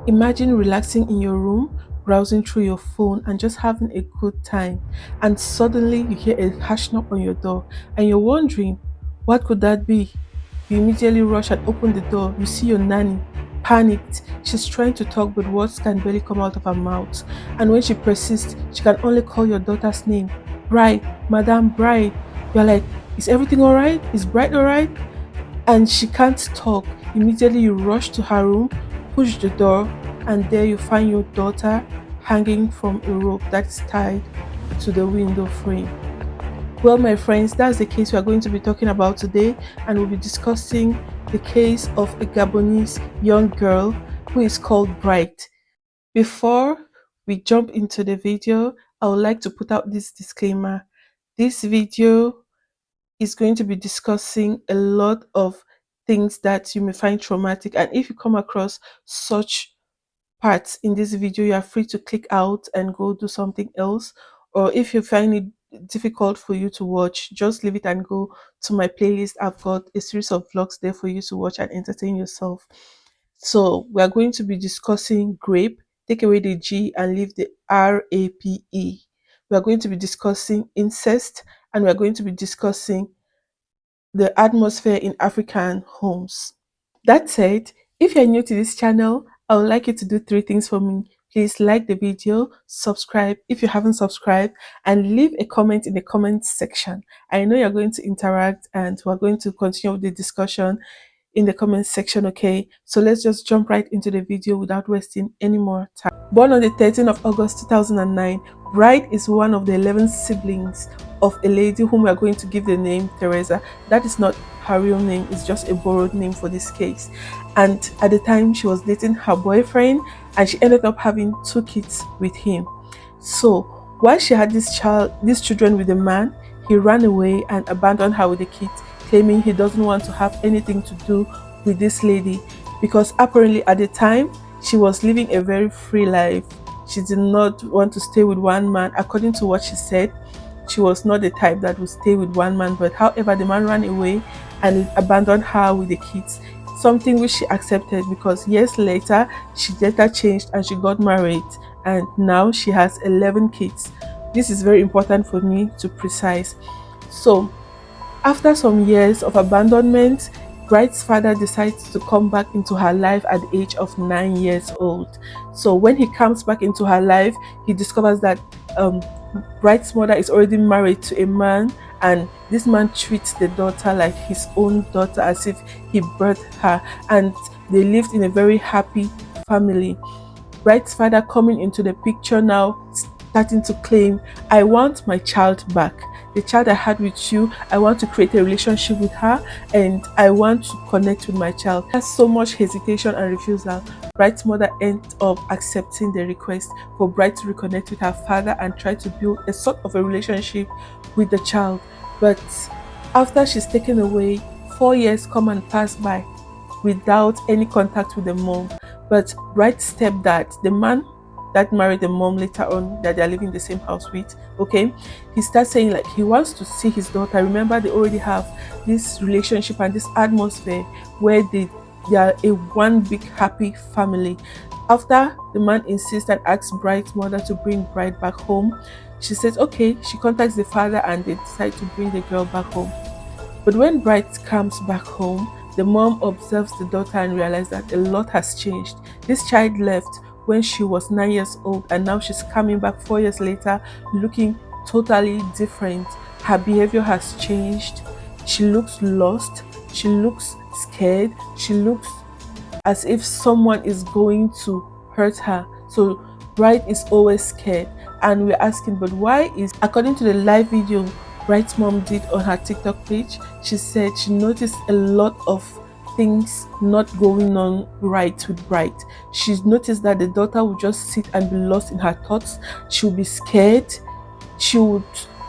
Imagine relaxing in your room, browsing through your phone, and just having a good time. And suddenly you hear a harsh knock on your door, and you're wondering, what could that be? You immediately rush and open the door. You see your nanny, panicked. She's trying to talk, but words can barely come out of her mouth. And when she persists, she can only call your daughter's name, Bride, Madame Bride. You're like, is everything all right? Is Bride all right? And she can't talk. Immediately, you rush to her room, push the door, and there you find your daughter hanging from a rope that's tied to the window frame. Well, my friends, that's the case we are going to be talking about today, and we'll be discussing the case of a Gabonese young girl who is called Bright. Before we jump into the video, I would like to put out this disclaimer. This video is going to be discussing a lot of things that you may find traumatic, and if you come across such parts in this video, you are free to click out and go do something else. Or if you find it difficult for you to watch, just leave it and go to my playlist. I've got a series of vlogs there for you to watch and entertain yourself. So we are going to be discussing Grape. Take away the G and leave the RAPE. We are going to be discussing incest, and we are going to be discussing the atmosphere in African homes. That said, if you're new to this channel, I would like you to do three things for me. Please like the video, subscribe if you haven't subscribed, and leave a comment in the comment section. I know you're going to interact and we're going to continue with the discussion in the comment section, okay? So let's just jump right into the video without wasting any more time. Born on the 13th of August 2009, Bright is one of the 11 siblings of a lady whom we are going to give the name Teresa. That is not her real name, it's just a borrowed name for this case. And at the time, she was dating her boyfriend, and she ended up having 2 kids with him. So while she had these children with the man, he ran away and abandoned her with the kids, claiming he doesn't want to have anything to do with this lady because apparently at the time she was living a very free life. She did not want to stay with one man. According to what she said, she was not the type that would stay with one man, but however, the man ran away and abandoned her with the kids, something which she accepted because years later she later changed and she got married, and now she has 11 kids. This is very important for me to precise. So after some years of abandonment, Bright's father decides to come back into her life at the age of 9 years old. So when he comes back into her life, he discovers that Bright's mother is already married to a man, and this man treats the daughter like his own daughter, as if he birthed her, and they lived in a very happy family. Bright's father coming into the picture now, starting to claim, I want my child back. The child I had with you, I want to create a relationship with her, and I want to connect with my child. There's so much hesitation and refusal. Bright's mother ends up accepting the request for Bright to reconnect with her father and try to build a sort of a relationship with the child. But after she's taken away, 4 years come and pass by without any contact with the mom. But Bright's stepdad, the man that married the mom later on, that they're living in the same house with, okay, he starts saying like he wants to see his daughter. Remember, they already have this relationship and this atmosphere where they are a one big happy family. After the man insists and asks Bright's mother to bring Bright back home, she says okay. She contacts the father and they decide to bring the girl back home. But when Bright comes back home, the mom observes the daughter and realizes that a lot has changed. This child left when she was 9 years old, and now she's coming back 4 years later looking totally different. Her behavior has changed. She looks lost. She looks scared. She looks as if someone is going to hurt her. So Bright is always scared, and we're asking, but why is, according to the live video Bright's mom did on her TikTok page, she said she noticed a lot of things not going on right with Bright. She's noticed that the daughter would just sit and be lost in her thoughts. She would be scared. She would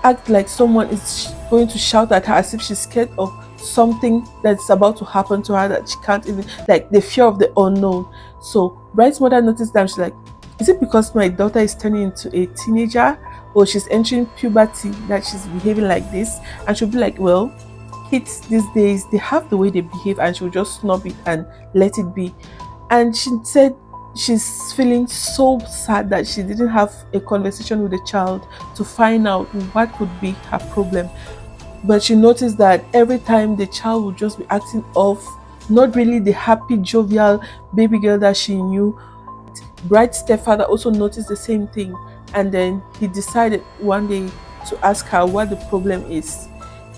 act like someone is going to shout at her as if she's scared of something that's about to happen to her that she can't even, like the fear of the unknown. So Bright's mother noticed that. She's like, is it because my daughter is turning into a teenager or she's entering puberty that she's behaving like this? And she'll be like, well, kids these days, they have the way they behave, and she'll just snub it and let it be. And she said she's feeling so sad that she didn't have a conversation with the child to find out what could be her problem. But she noticed that every time the child would just be acting off, not really the happy, jovial baby girl that she knew. Bride's stepfather also noticed the same thing, and then he decided one day to ask her what the problem is.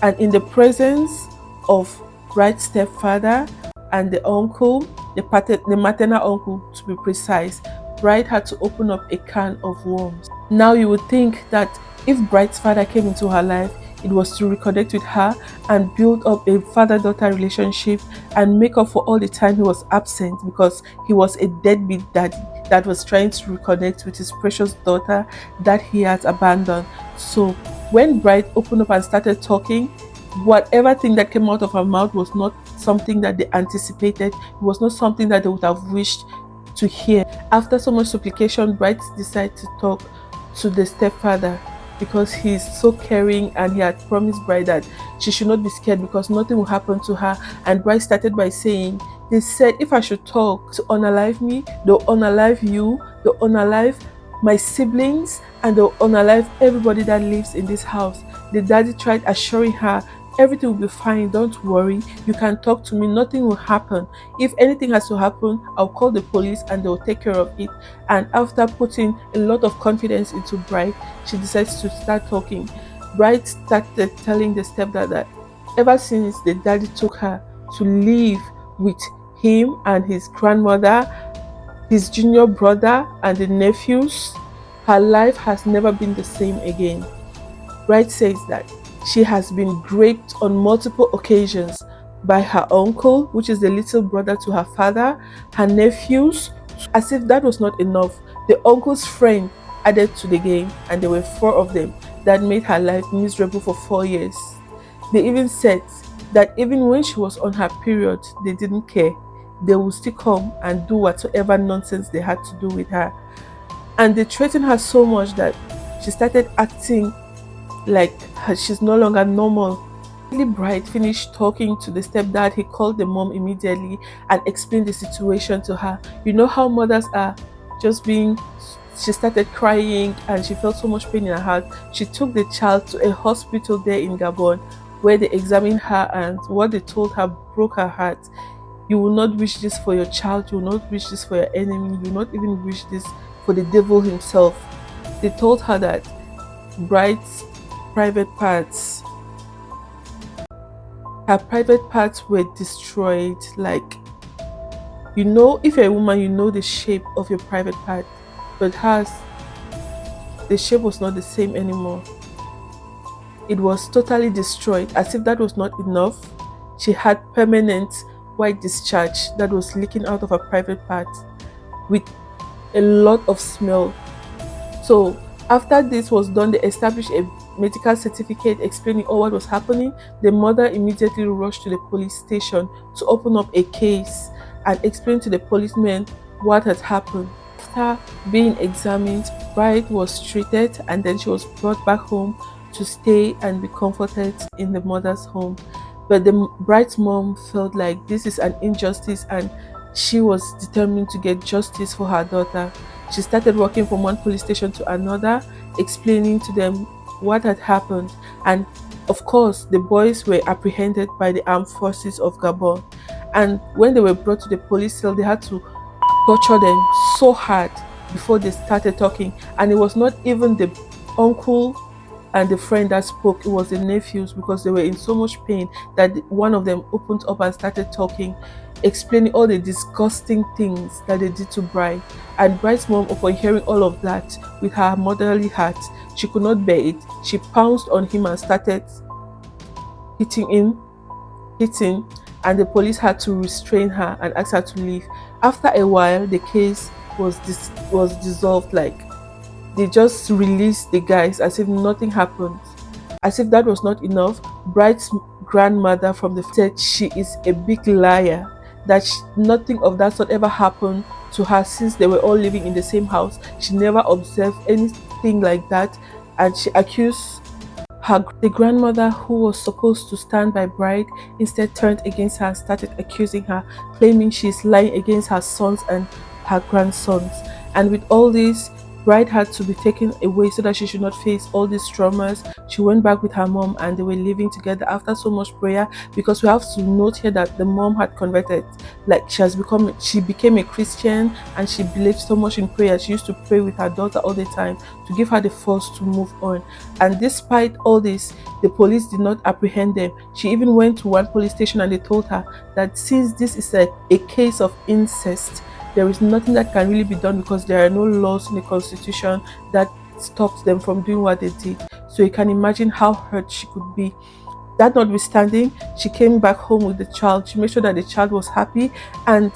And in the presence of Bride's stepfather and the uncle, the maternal uncle to be precise, Bride had to open up a can of worms. Now you would think that if Bride's father came into her life, it was to reconnect with her and build up a father-daughter relationship and make up for all the time he was absent, because he was a deadbeat daddy that was trying to reconnect with his precious daughter that he had abandoned. So when Bride opened up and started talking, whatever thing that came out of her mouth was not something that they anticipated. It was not something that they would have wished to hear. After so much supplication, Bright decided to talk to the stepfather because he's so caring, and he had promised Bright that she should not be scared because nothing will happen to her. And Bright started by saying, they said if I should talk to unalive me, they'll unalive you, they'll unalive my siblings, and they'll unalive everybody that lives in this house. The daddy tried assuring her everything will be fine, don't worry, you can talk to me, nothing will happen. If anything has to happen, I'll call the police and they'll take care of it. And after putting a lot of confidence into Bright, she decides to start talking. Bright started telling the stepdad that ever since the daddy took her to live with him and his grandmother, his junior brother, and the nephews, her life has never been the same again. Bright says that she has been graped on multiple occasions by her uncle, which is the little brother to her father, her nephews. As if that was not enough, the uncle's friend added to the game, and there were 4 of them that made her life miserable for 4 years. They even said that even when she was on her period, they didn't care. They would still come and do whatsoever nonsense they had to do with her. And they threatened her so much that she started acting like she's no longer normal. Bright finished talking to the stepdad, he called the mom immediately and explained the situation to her. You know how mothers are, just being, she started crying and she felt so much pain in her heart. She took the child to a hospital there in Gabon where they examined her, and what they told her broke her heart. You will not wish this for your child, you will not wish this for your enemy, you will not even wish this for the devil himself. They told her that Bright's private parts, her private parts were destroyed. Like, you know, if you're a woman, you know the shape of your private part, but hers, the shape was not the same anymore. It was totally destroyed. As if that was not enough, she had permanent white discharge that was leaking out of her private part with a lot of smell. So after this was done, they established a medical certificate explaining all what was happening. The mother immediately rushed to the police station to open up a case and explain to the policemen what had happened. After being examined, Bride was treated and then she was brought back home to stay and be comforted in the mother's home. But the Bride's mom felt like this is an injustice, and she was determined to get justice for her daughter. She started walking from one police station to another, explaining to them what had happened. And of course, the boys were apprehended by the armed forces of Gabon. And when they were brought to the police cell, they had to torture them so hard before they started talking. And it was not even the uncle and the friend that spoke, it was the nephews, because they were in so much pain that one of them opened up and started talking, explaining all the disgusting things that they did to Bride. And Bride's mom, upon hearing all of that, with her motherly heart, she could not bear it. She pounced on him and started hitting, and the police had to restrain her and ask her to leave. After a while, the case was dissolved. Like, they just released the guys as if nothing happened. As if that was not enough, Bride's grandmother from the said she is a big liar, that nothing of that sort ever happened to her since they were all living in the same house. She never observed anything like that, and she accused the grandmother, who was supposed to stand by Bride, instead turned against her and started accusing her, claiming she is lying against her sons and her grandsons. And with all this, bride had to be taken away so that she should not face all these traumas. She went back with her mom and they were living together after so much prayer, because we have to note here that the mom had converted. Like she became a Christian, and she believed so much in prayer. She used to pray with her daughter all the time to give her the force to move on. And despite all this, the police did not apprehend them. She even went to one police station and they told her that since this is a case of incest, there is nothing that can really be done, because there are no laws in the constitution that stopped them from doing what they did. So you can imagine how hurt she could be. That notwithstanding, she came back home with the child. She made sure that the child was happy, and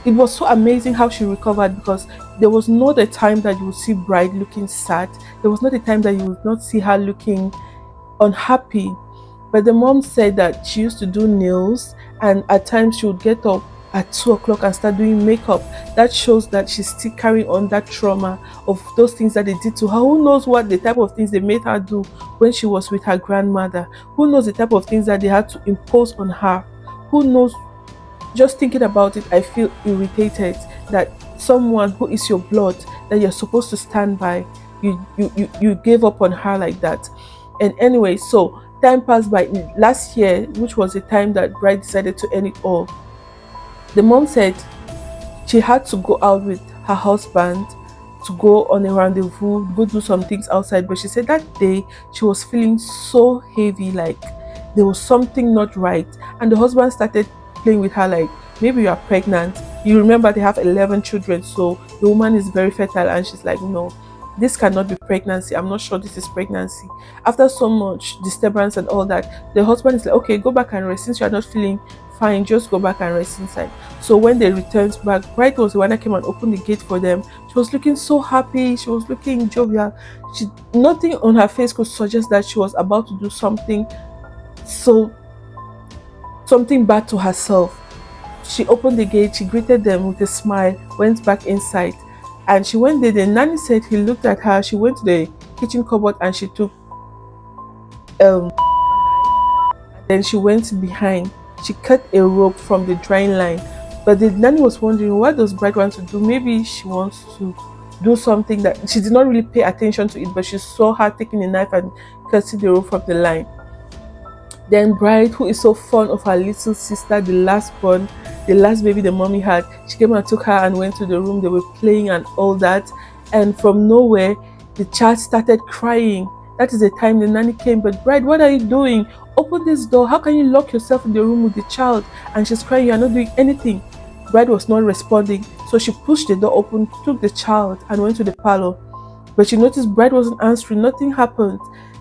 it was so amazing how she recovered, because there was not a time that you would see bride looking sad. There was not a time that you would not see her looking unhappy. But the mom said that she used to do nails, and at times she would get up at 2 o'clock and start doing makeup. That shows that she's still carrying on that trauma of those things that they did to her. Who knows what the type of things they made her do when she was with her grandmother? Who knows the type of things that they had to impose on her? Who knows? Just thinking about it, I feel irritated that someone who is your blood, that you're supposed to stand by, you gave up on her like that. And anyway, so time passed by. Last year, which was the time that bride decided to end it all, the mom said she had to go out with her husband to go on a rendezvous, go do some things outside. But she said that day she was feeling so heavy, like there was something not right. And the husband started playing with her, like, maybe you are pregnant. You remember they have 11 children, so the woman is very fertile. And she's like, no, this cannot be pregnancy. I'm not sure this is pregnancy. After so much disturbance and all that, the husband is like, okay, go back and rest. Since you are not feeling fine, just go back and rest inside. So when they returned back, bride was the one that came and opened the gate for them. She was looking so happy. She was looking jovial. Nothing on her face could suggest that she was about to do something bad to herself. She opened the gate, she greeted them with a smile, went back inside. And she went there. The nanny said he looked at her. She went to the kitchen cupboard and she took then she went behind. She cut a rope from the drying line. But the nanny was wondering, what does bride want to do? Maybe she wants to do something that she did not really pay attention to it, but she saw her taking a knife and cutting the rope from the line. Then bride, who is so fond of her little sister, the last born, the last baby the mommy had, she came and took her and went to the room. They were playing and all that. And from nowhere, the child started crying. That is the time the nanny came. But bride, what are you doing? Open this door. How can you lock yourself in the room with the child? And she's crying, you are not doing anything. Bride was not responding. So she pushed the door open, took the child and went to the parlor. But she noticed bride wasn't answering. Nothing happened.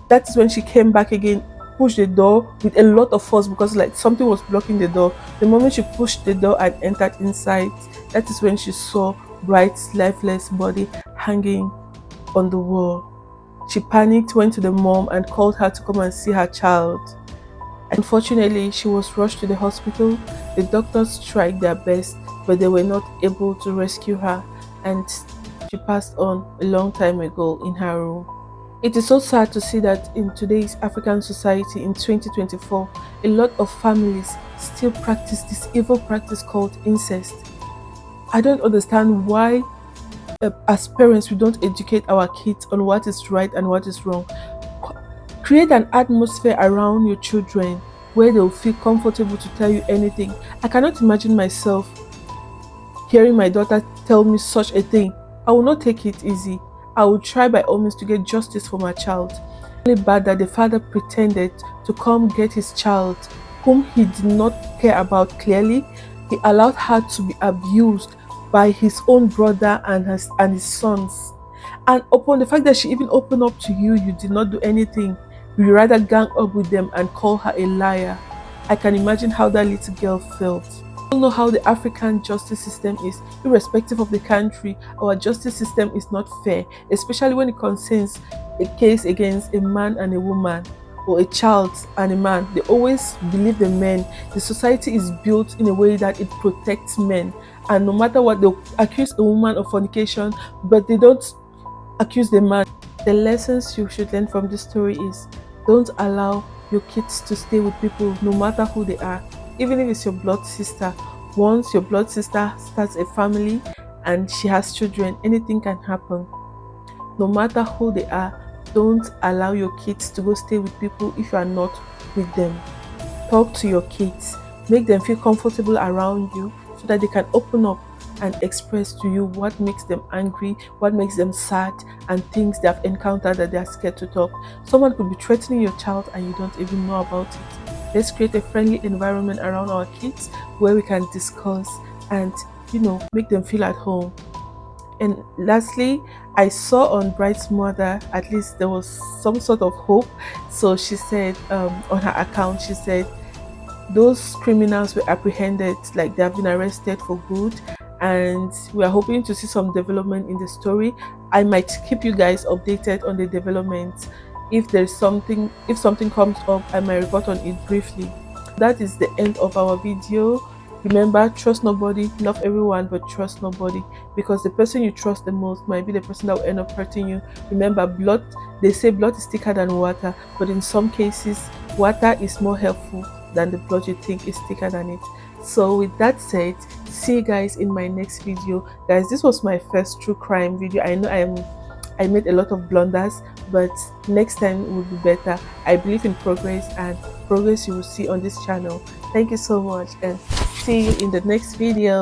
That is when she came back again, pushed the door with a lot of force, because like something was blocking the door. The moment she pushed the door and entered inside, that is when she saw bride's lifeless body hanging on the wall. She panicked, went to the mom and called her to come and see her child. Unfortunately, she was rushed to the hospital. The doctors tried their best, but they were not able to rescue her, and she passed on a long time ago in her room. It is so sad to see that in today's African society in 2024, a lot of families still practice this evil practice called incest. I don't understand why, as parents, we don't educate our kids on what is right and what is wrong. Create an atmosphere around your children where they'll feel comfortable to tell you anything. I cannot imagine myself hearing my daughter tell me such a thing. I will not take it easy. I will try by all means to get justice for my child. It's really bad that the father pretended to come get his child, whom he did not care about clearly. He allowed her to be abused by his own brother and his sons. And upon the fact that she even opened up to you, you did not do anything. You rather gang up with them and call her a liar. I can imagine how that little girl felt. We all know how the African justice system is. Irrespective of the country, our justice system is not fair, especially when it concerns a case against a man and a woman, or a child and a man. They always believe the men. The society is built in a way that it protects men, and no matter what, they'll accuse a woman of fornication, but they don't accuse the man. The lessons you should learn from this story is, don't allow your kids to stay with people, no matter who they are. Even if it's your blood sister. Once your blood sister starts a family and she has children, anything can happen. No matter who they are, don't allow your kids to go stay with people if you are not with them. Talk to your kids, make them feel comfortable around you so that they can open up and express to you what makes them angry, what makes them sad, and things they have encountered that they are scared to talk. Someone could be threatening your child and you don't even know about it. Let's create a friendly environment around our kids where we can discuss and make them feel at home. And lastly, I saw on Bright's mother, at least there was some sort of hope. So she said, on her account, she said those criminals were apprehended, like they have been arrested for good, and we are hoping to see some development in the story. I might keep you guys updated on the developments. If something comes up, I might report on it briefly. That is the end of our video. Remember, trust nobody, love everyone, but trust nobody, because the person you trust the most might be the person that will end up hurting you. Remember, blood, they say blood is thicker than water, but in some cases water is more helpful than the blood you think is thicker than it. So with that said, see you guys in my next video. Guys, this was my first true crime video. I know I made a lot of blunders, but next time will be better. I believe in progress, and progress you will see on this channel. Thank you so much, and see you in the next video.